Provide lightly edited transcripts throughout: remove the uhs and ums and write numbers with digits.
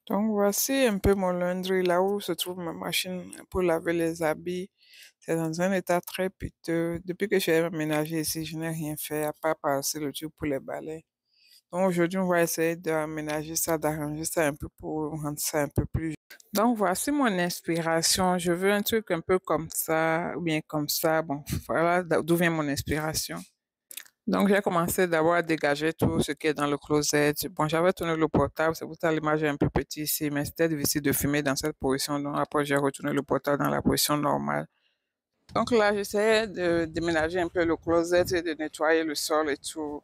Donc voici un peu mon laundry, là où se trouve ma machine pour laver les habits. C'est dans un état très piteux. Depuis que j'ai aménagé ici, je n'ai rien fait à part passer le tube pour les balais. Donc aujourd'hui, on va essayer d'aménager ça, d'arranger ça un peu pour rendre ça un peu plus. Donc voici mon inspiration. Je veux un truc un peu comme ça, ou bien comme ça. Bon, voilà d'où vient mon inspiration. Donc, j'ai commencé d'abord à dégager tout ce qui est dans le closet. Bon, j'avais tourné le portable, c'est pour ça l'image est un peu petite ici, mais c'était difficile de filmer dans cette position. Donc, après, j'ai retourné le portable dans la position normale. Donc là, j'essayais de déménager un peu le closet et de nettoyer le sol et tout.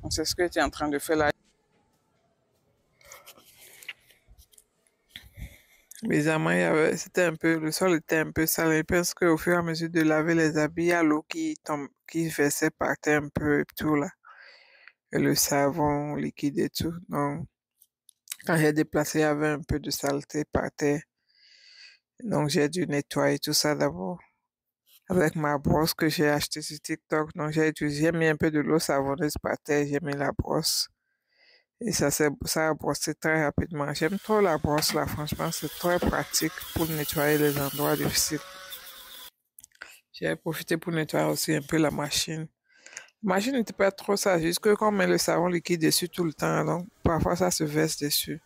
Donc, c'est ce que j'étais en train de faire là. Bizarrement, c'était un peu, le sol était un peu sale. Parce qu'au fur et à mesure de laver les habits, il y a l'eau qui tombe, qui versait par terre un peu et tout là. Et le savon liquide et tout. Donc, quand j'ai déplacé, il y avait un peu de saleté par terre. Donc, j'ai dû nettoyer tout ça d'abord avec ma brosse que j'ai achetée sur TikTok. Donc, j'ai mis un peu de l'eau savonneuse par terre, j'ai mis la brosse. Et ça a brossé très rapidement. J'aime trop la brosse là, franchement, c'est très pratique pour nettoyer les endroits difficiles. J'ai profité pour nettoyer aussi un peu la machine. La machine n'était pas trop sale, juste que quand on met le savon liquide dessus tout le temps, donc parfois ça se verse dessus.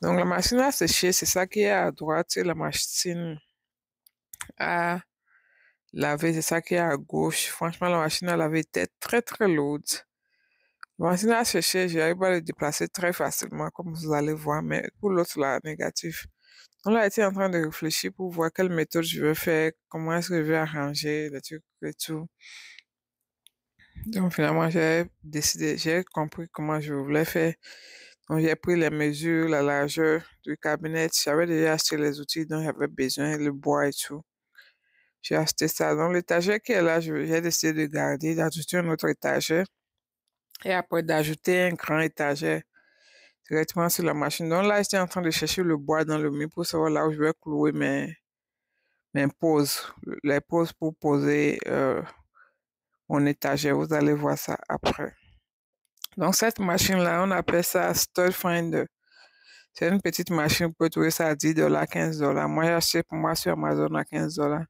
Donc la machine a séché, c'est ça qui est à droite, et la machine à laver, c'est ça qui est à gauche. Franchement, la machine à laver était très très lourde. La machine à sécher, j'arrive à le déplacer très facilement, comme vous allez voir, mais pour l'autre, là, négatif. On a été en train de réfléchir pour voir quelle méthode je vais faire, comment est-ce que je vais arranger les trucs et tout. Donc finalement, j'ai décidé, j'ai compris comment je voulais faire. Donc j'ai pris les mesures, la largeur du cabinet. J'avais déjà acheté les outils dont j'avais besoin, le bois et tout. J'ai acheté ça. Donc l'étagère qui est là, j'ai décidé de garder, d'ajouter un autre étagère et après d'ajouter un grand étagère directement sur la machine. Donc là, j'étais en train de chercher le bois dans le mur pour savoir là où je vais clouer mes poses, les poses pour poser mon étagère. Vous allez voir ça après. Donc cette machine-là, on appelle ça Stud Finder. C'est une petite machine, vous pouvez trouver ça à 10 dollars, 15 dollars. Moi, j'ai acheté pour moi sur Amazon à 15 dollars.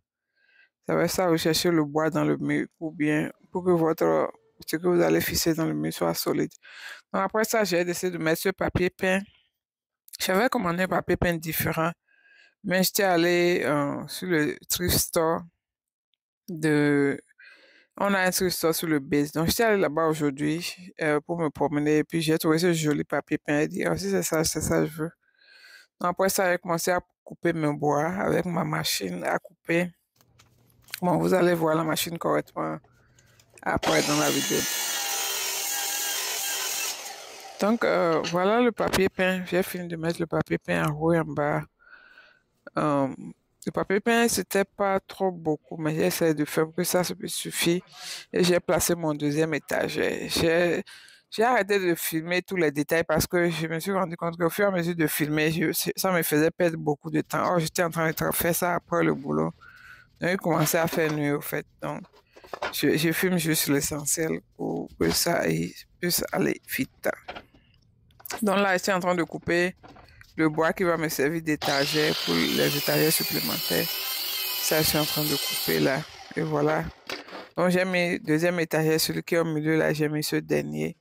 Ça va ça, vous cherchez le bois dans le mur pour que ce que vous allez fisser dans le mur soit solide. Donc après ça, j'ai décidé de mettre ce papier peint. J'avais commandé un papier peint différent, mais j'étais allé sur le thrift store de on a un thrift store sur le base. Donc, j'étais allé là-bas aujourd'hui pour me promener. Et puis, j'ai trouvé ce joli papier peint. Et dit, oh, si c'est ça, je veux. Donc, après ça, j'ai commencé à couper mes bois avec ma machine à couper. Bon, vous allez voir la machine correctement après dans la vidéo. Donc, voilà le papier peint. J'ai fini de mettre le papier peint en haut et en bas. Euh, le papier peint, c'était pas trop beaucoup, mais j'ai essayé de faire pour que ça suffit. Et j'ai placé mon deuxième étage. J'ai arrêté de filmer tous les détails parce que je me suis rendu compte qu'au fur et à mesure de filmer, ça me faisait perdre beaucoup de temps. Or, j'étais en train de faire ça après le boulot. Donc, j'ai commencé à faire nuit, au fait. Donc, je filme juste l'essentiel pour que ça puisse aller vite. Donc là, j'étais en train de couper le bois qui va me servir d'étagère pour les étagères supplémentaires. Ça, je suis en train de couper là. Et voilà. Donc, j'ai mis deuxième étagère, celui qui est au milieu là, j'ai mis ce dernier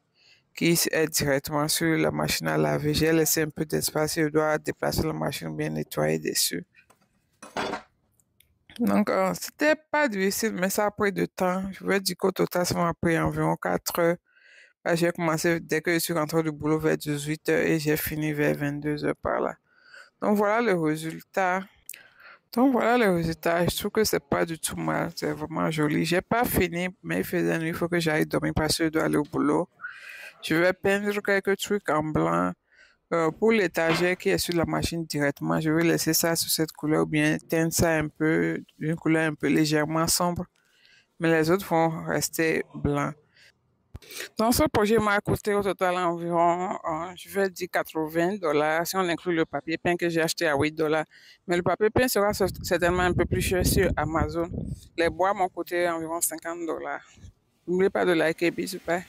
qui est directement sur la machine à laver. J'ai laissé un peu d'espace, je dois déplacer la machine bien nettoyer dessus. Donc, c'était pas difficile, mais ça a pris du temps. Je veux dire qu'au total, ça m'a pris environ 4 heures. J'ai commencé dès que je suis rentré du boulot vers 18 heures et j'ai fini vers 22 heures par là. Donc, voilà le résultat. Donc voilà le résultat. Je trouve que c'est pas du tout mal. C'est vraiment joli. J'ai pas fini, mais il faisait nuit. Il faut que j'aille dormir parce que je dois aller au boulot. Je vais peindre quelques trucs en blanc. Pour l'étagère qui est sur la machine directement, je vais laisser ça sur cette couleur ou bien teindre ça un peu d'une couleur un peu légèrement sombre. Mais les autres vont rester blancs. Donc ce projet m'a coûté au total environ, je vais dire 80 dollars si on inclut le papier peint que j'ai acheté à 8 dollars. Mais le papier peint sera certainement un peu plus cher sur Amazon. Les bois m'ont coûté environ 50 dollars. N'oubliez pas de liker, bisous, bye.